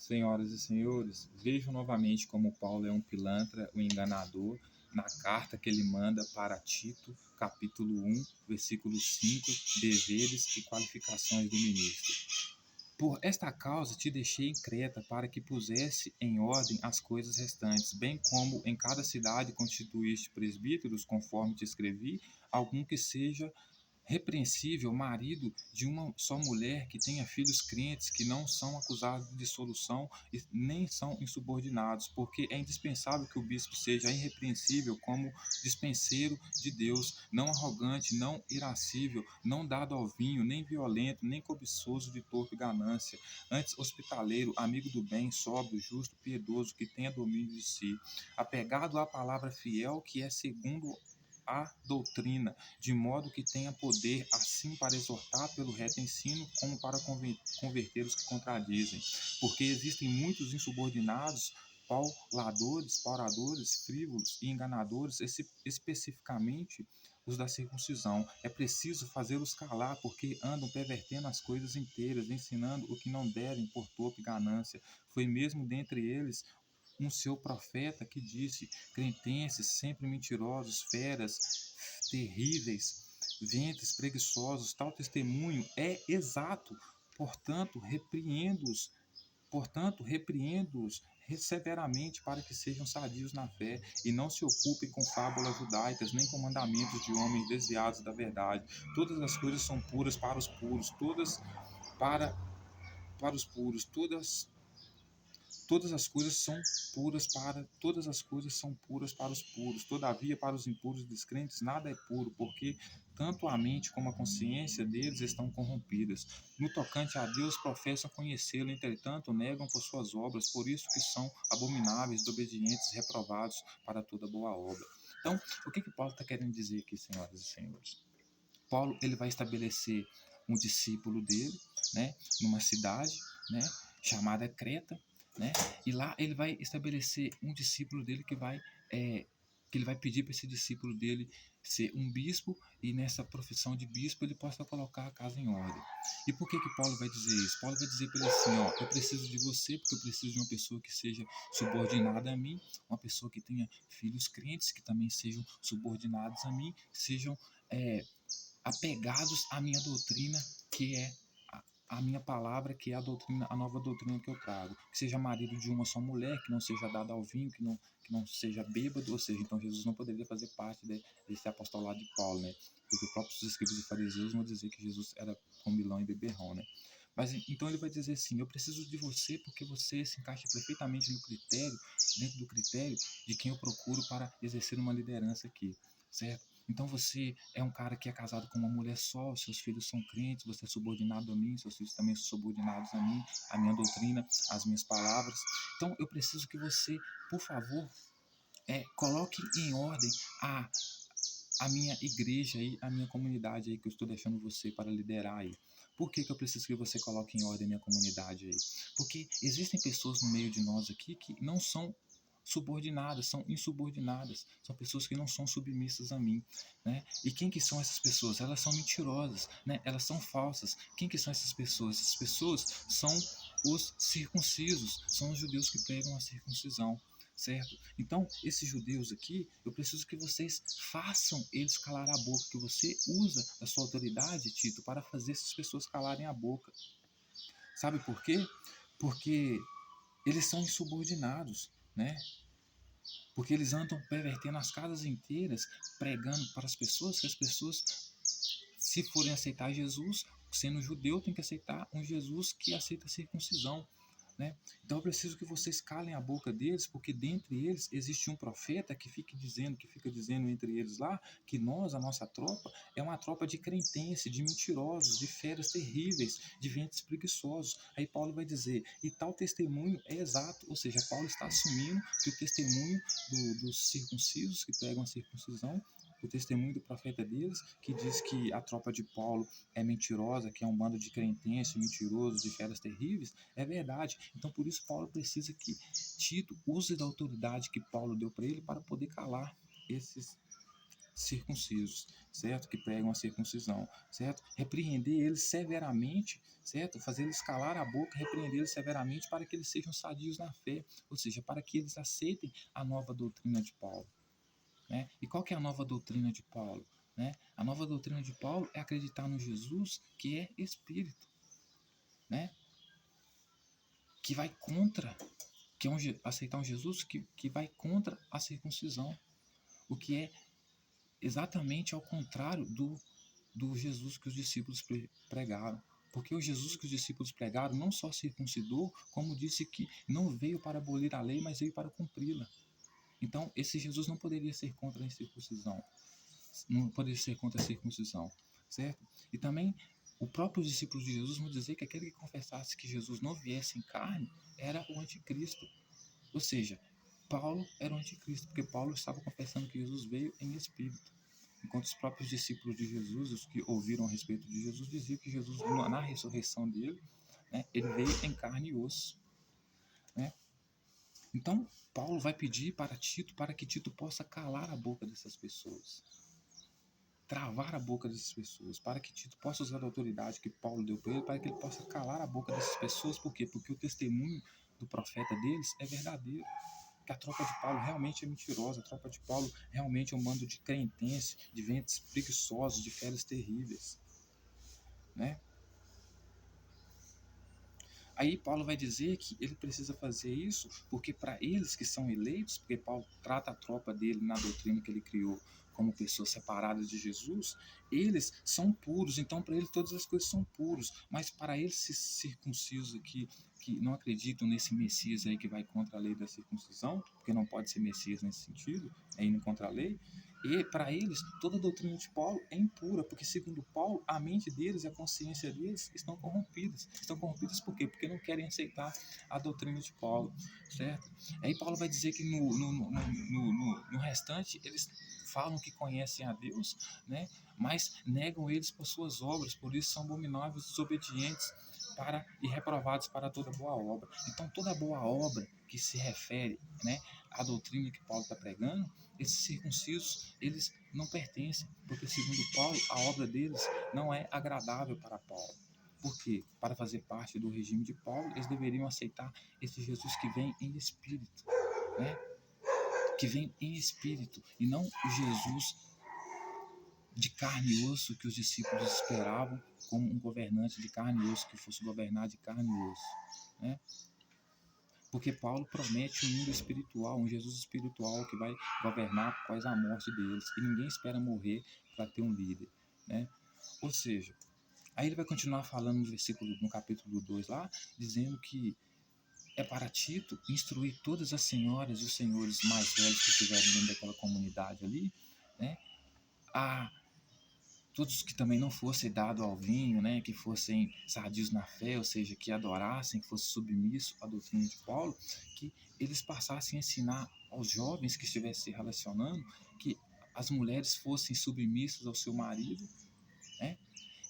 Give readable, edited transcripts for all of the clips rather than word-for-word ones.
Senhoras e senhores, vejam novamente como Paulo é um pilantra, um enganador, na carta que ele manda para Tito, capítulo 1, versículo 5, deveres e qualificações do ministro. Por esta causa te deixei em Creta, para que pusesse em ordem as coisas restantes, bem como em cada cidade constituíste presbíteros, conforme te escrevi, algum que seja repreensível, marido de uma só mulher, que tenha filhos crentes, que não são acusados de dissolução e nem são insubordinados, porque é indispensável que o bispo seja irrepreensível como dispenseiro de Deus, não arrogante, não irascível, não dado ao vinho, nem violento, nem cobiçoso de torpe ganância, antes hospitaleiro, amigo do bem, sóbrio, justo, piedoso, que tenha domínio de si, apegado à palavra fiel, que é segundo a doutrina, de modo que tenha poder assim para exortar pelo reto ensino, como para converter os que contradizem. Porque existem muitos insubordinados, pauradores, frívolos e enganadores, especificamente os da circuncisão. É preciso fazê-los calar, porque andam pervertendo as coisas inteiras, ensinando o que não devem por torpe ganância. Foi mesmo dentre eles um seu profeta que disse: cretenses, sempre mentirosos, feras, terríveis, ventres preguiçosos, tal testemunho é exato. Portanto, repreendo-os severamente, para que sejam sadios na fé e não se ocupem com fábulas judaicas, nem com mandamentos de homens desviados da verdade. Todas as coisas são puras para os puros, para os puros, todas as coisas são puras para os puros. Todavia, para os impuros e descrentes nada é puro, porque tanto a mente como a consciência deles estão corrompidas. No tocante a Deus, professam conhecê-lo, entretanto negam por suas obras, por isso que são abomináveis, desobedientes, reprovados para toda boa obra. Então, o que Paulo está querendo dizer aqui, senhoras e senhores? Paulo, ele vai estabelecer um discípulo dele, né, numa cidade, né, chamada Creta, né, e lá ele vai estabelecer um discípulo dele que ele vai pedir para esse discípulo dele ser um bispo, e nessa profissão de bispo ele possa colocar a casa em ordem. E por que Paulo vai dizer isso? Paulo vai dizer para ele assim: ó, eu preciso de você, porque eu preciso de uma pessoa que seja subordinada a mim, uma pessoa que tenha filhos crentes, que também sejam subordinados a mim, sejam apegados à minha doutrina, que é a minha palavra, que é a doutrina, a nova doutrina que eu trago. Que seja marido de uma só mulher, que não seja dado ao vinho, que não seja bêbado. Ou seja, então Jesus não poderia fazer parte desse apostolado de Paulo, né? Porque os próprios escribas e fariseus vão dizer que Jesus era comilão e beberrão, né? Mas então ele vai dizer assim: eu preciso de você porque você se encaixa perfeitamente dentro do critério de quem eu procuro para exercer uma liderança aqui, certo? Então você é um cara que é casado com uma mulher só, seus filhos são crentes, você é subordinado a mim, seus filhos também são subordinados a mim, a minha doutrina, as minhas palavras. Então eu preciso que você, por favor, coloque em ordem a minha igreja aí, a minha comunidade aí, que eu estou deixando você para liderar aí. Por que eu preciso que você coloque em ordem a minha comunidade aí? Porque existem pessoas no meio de nós aqui que não são subordinadas, são insubordinadas, são pessoas que não são submissas a mim, né? E quem que são essas pessoas? Elas são mentirosas, né? Elas são falsas. Quem que são essas pessoas? Essas pessoas são os circuncisos, são os judeus que pregam a circuncisão, certo? Então, esses judeus aqui, eu preciso que vocês façam eles calar a boca, que você usa a sua autoridade, Tito, para fazer essas pessoas calarem a boca. Sabe por quê? Porque eles são insubordinados, né? Porque eles andam pervertendo as casas inteiras, pregando para as pessoas que as pessoas, se forem aceitar Jesus, sendo judeu, tem que aceitar um Jesus que aceita a circuncisão, né? Então eu preciso que vocês calem a boca deles, porque dentre eles existe um profeta que fica dizendo entre eles lá, que a nossa tropa, é uma tropa de cretense, de mentirosos, de feras terríveis, de ventres preguiçosos. Aí Paulo vai dizer: e tal testemunho é exato, ou seja, Paulo está assumindo que o testemunho dos circuncisos que pregam a circuncisão, o testemunho do profeta deles, que diz que a tropa de Paulo é mentirosa, que é um bando de cretenses, mentirosos, de feras terríveis, é verdade. Então, por isso, Paulo precisa que Tito use da autoridade que Paulo deu para ele para poder calar esses circuncisos, certo? Que pregam a circuncisão, certo? Repreender eles severamente, certo? Fazer eles calar a boca, repreender eles severamente para que eles sejam sadios na fé, ou seja, para que eles aceitem a nova doutrina de Paulo, né? E qual que é a nova doutrina de Paulo? Né? A nova doutrina de Paulo é acreditar no Jesus que é Espírito, né? Que vai contra, que é aceitar um Jesus que vai contra a circuncisão, o que é exatamente ao contrário do Jesus que os discípulos pregaram. Porque o Jesus que os discípulos pregaram não só circuncidou, como disse que não veio para abolir a lei, mas veio para cumpri-la. Então, esse Jesus não poderia ser contra a circuncisão, não poderia ser contra a circuncisão, certo? E também, os próprios discípulos de Jesus vão dizer que aquele que confessasse que Jesus não viesse em carne era o anticristo. Ou seja, Paulo era o anticristo, porque Paulo estava confessando que Jesus veio em espírito. Enquanto os próprios discípulos de Jesus, os que ouviram a respeito de Jesus, diziam que Jesus, na ressurreição dele, né, ele veio em carne e osso. Né? Então, Paulo vai pedir para Tito, para que Tito possa calar a boca dessas pessoas, travar a boca dessas pessoas, para que Tito possa usar a autoridade que Paulo deu para ele, para que ele possa calar a boca dessas pessoas. Por quê? Porque o testemunho do profeta deles é verdadeiro. Que a tropa de Paulo realmente é mentirosa, a tropa de Paulo realmente é um bando de crentense, de ventres preguiçosos, de feras terríveis, né? Aí Paulo vai dizer que ele precisa fazer isso porque para eles que são eleitos, porque Paulo trata a tropa dele na doutrina que ele criou como pessoas separadas de Jesus, eles são puros, então para ele todas as coisas são puros, mas para eles circuncisos que não acreditam nesse Messias aí que vai contra a lei da circuncisão, porque não pode ser Messias nesse sentido, é indo contra a lei, e para eles, toda a doutrina de Paulo é impura, porque segundo Paulo, a mente deles e a consciência deles estão corrompidas. Estão corrompidas por quê? Porque não querem aceitar a doutrina de Paulo, certo? Aí Paulo vai dizer que no restante eles falam que conhecem a Deus, né? Mas negam eles por suas obras, por isso são abomináveis e desobedientes e reprovados para toda boa obra. Então toda boa obra que se refere, né, à doutrina que Paulo está pregando, esses circuncisos, eles não pertencem, porque segundo Paulo, a obra deles não é agradável para Paulo. Por quê? Para fazer parte do regime de Paulo, eles deveriam aceitar esse Jesus que vem em espírito, né? Que vem em espírito, e não o Jesus de carne e osso que os discípulos esperavam como um governante de carne e osso, que fosse governar de carne e osso, né? Porque Paulo promete um mundo espiritual, um Jesus espiritual que vai governar após a morte deles. E ninguém espera morrer para ter um líder, né? Ou seja, aí ele vai continuar falando no capítulo 2 lá, dizendo que é para Tito instruir todas as senhoras e os senhores mais velhos que estiverem dentro daquela comunidade ali, né? A todos que também não fossem dados ao vinho, né, que fossem sadios na fé, ou seja, que adorassem, que fossem submissos à doutrina de Paulo, que eles passassem a ensinar aos jovens que estivessem se relacionando que as mulheres fossem submissas ao seu marido, né,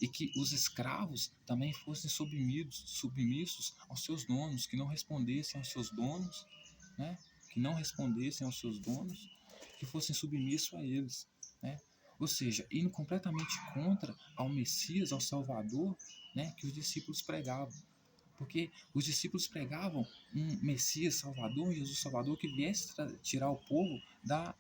e que os escravos também fossem submissos aos seus donos, que não respondessem aos seus donos, né, que não respondessem aos seus donos, que fossem submissos a eles, né? Ou seja, indo completamente contra ao Messias, ao Salvador, né, que os discípulos pregavam. Porque os discípulos pregavam um Messias Salvador, um Jesus Salvador, que viesse tirar o povo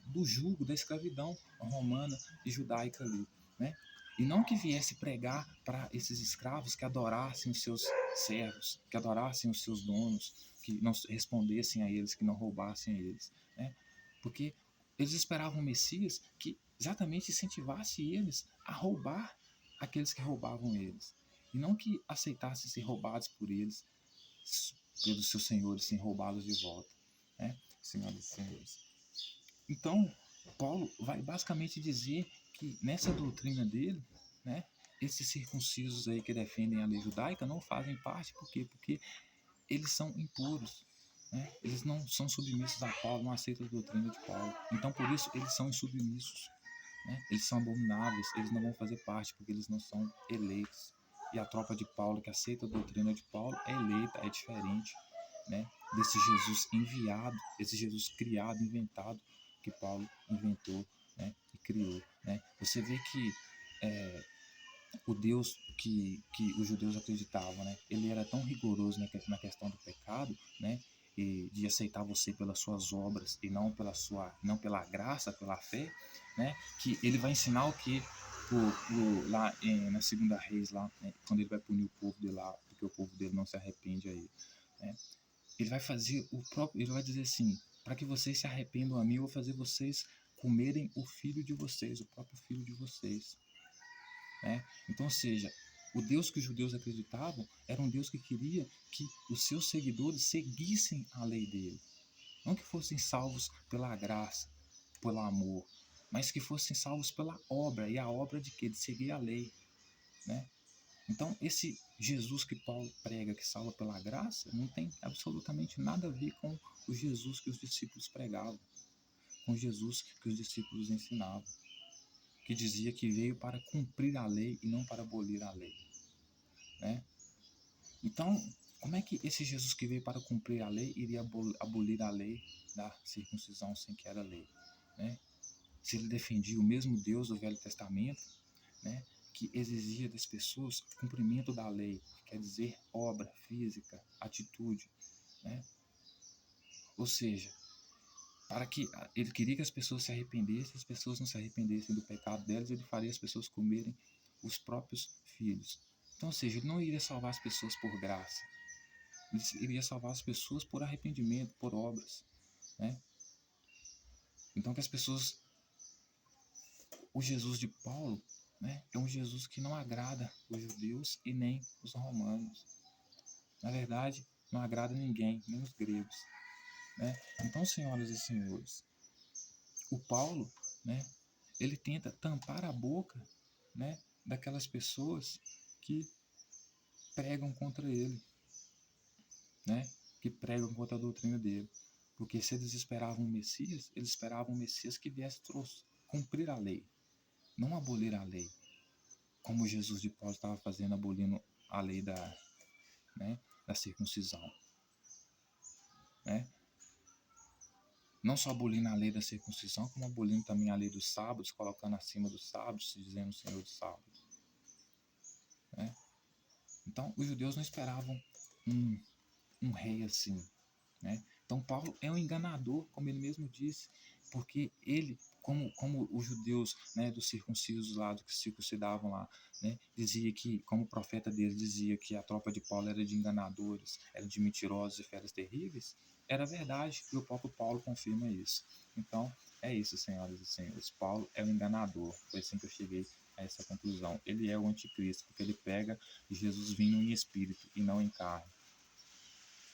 do jugo, da escravidão romana e judaica ali, né? E não que viesse pregar para esses escravos que adorassem os seus servos, que adorassem os seus donos, que não respondessem a eles, que não roubassem a eles, né? Porque eles esperavam um Messias que exatamente incentivasse eles a roubar aqueles que roubavam eles. E não que aceitassem ser roubados por eles, pelos seus senhores, sem roubá-los de volta, né? Senhoras e senhores. Então, Paulo vai basicamente dizer que nessa doutrina dele, né, esses circuncisos aí que defendem a lei judaica não fazem parte, por quê? Porque eles são impuros, né? Eles não são submissos a Paulo, não aceitam a doutrina de Paulo. Então, por isso, eles são insubmissos, né? Eles são abomináveis, eles não vão fazer parte, porque eles não são eleitos. E a tropa de Paulo, que aceita a doutrina de Paulo, é eleita, é diferente, né, desse Jesus enviado, esse Jesus criado, inventado, que Paulo inventou, né, e criou, né? Você vê que o Deus que os judeus acreditavam, né? Ele era tão rigoroso na questão do pecado, né? E de aceitar você pelas suas obras e não pela graça, pela fé, né? Que ele vai ensinar o que lá na segunda Reis lá, né? Quando ele vai punir o povo dele lá, porque o povo dele não se arrepende aí, né? Ele vai fazer ele vai dizer assim: para que vocês se arrependam a mim, eu vou fazer vocês comerem o filho de vocês, o próprio filho de vocês. Né? Então, ou seja, o Deus que os judeus acreditavam era um Deus que queria que os seus seguidores seguissem a lei dele. Não que fossem salvos pela graça, pelo amor, mas que fossem salvos pela obra. E a obra de quê? De seguir a lei. Né? Então, esse Jesus que Paulo prega, que salva pela graça, não tem absolutamente nada a ver com o Jesus que os discípulos pregavam, com o Jesus que os discípulos ensinavam, que dizia que veio para cumprir a lei e não para abolir a lei. Né? Então, como é que esse Jesus que veio para cumprir a lei iria abolir a lei da circuncisão sem que era lei? Né? Se ele defendia o mesmo Deus do Velho Testamento, né, que exigia das pessoas cumprimento da lei, quer dizer, obra física, atitude. Né? Ou seja, para que ele queria que as pessoas se arrependessem, as pessoas não se arrependessem do pecado delas, ele faria as pessoas comerem os próprios filhos. Então, ou seja, ele não iria salvar as pessoas por graça, ele iria salvar as pessoas por arrependimento, por obras. Né? Então, que as pessoas... O Jesus de Paulo, né, é um Jesus que não agrada os judeus e nem os romanos. Na verdade, não agrada ninguém, nem os gregos. Né? Então, senhoras e senhores, o Paulo, né, ele tenta tampar a boca, né, daquelas pessoas que pregam contra ele, né, que pregam contra a doutrina dele. Porque se eles esperavam um Messias, eles esperavam um Messias que viesse cumprir a lei, não abolir a lei, como Jesus de Paulo estava fazendo, abolindo a lei da circuncisão. Né? Não só abolindo a lei da circuncisão, como abolindo também a lei dos sábados, colocando acima dos sábados, se dizendo Senhor dos sábados. Né? Então, os judeus não esperavam um rei assim. Né? Então, Paulo é um enganador, como ele mesmo disse, porque ele, como os judeus, né, dos circuncisos lá, dos que circuncidavam lá, né, dizia que, como o profeta deles dizia que a tropa de Paulo era de enganadores, era de mentirosos e feras terríveis, era verdade, e o próprio Paulo confirma isso. Então, é isso, senhoras e senhores. Paulo é um enganador. Foi assim que eu cheguei a essa conclusão. Ele é o anticristo, porque ele pega Jesus vindo em espírito e não em carne.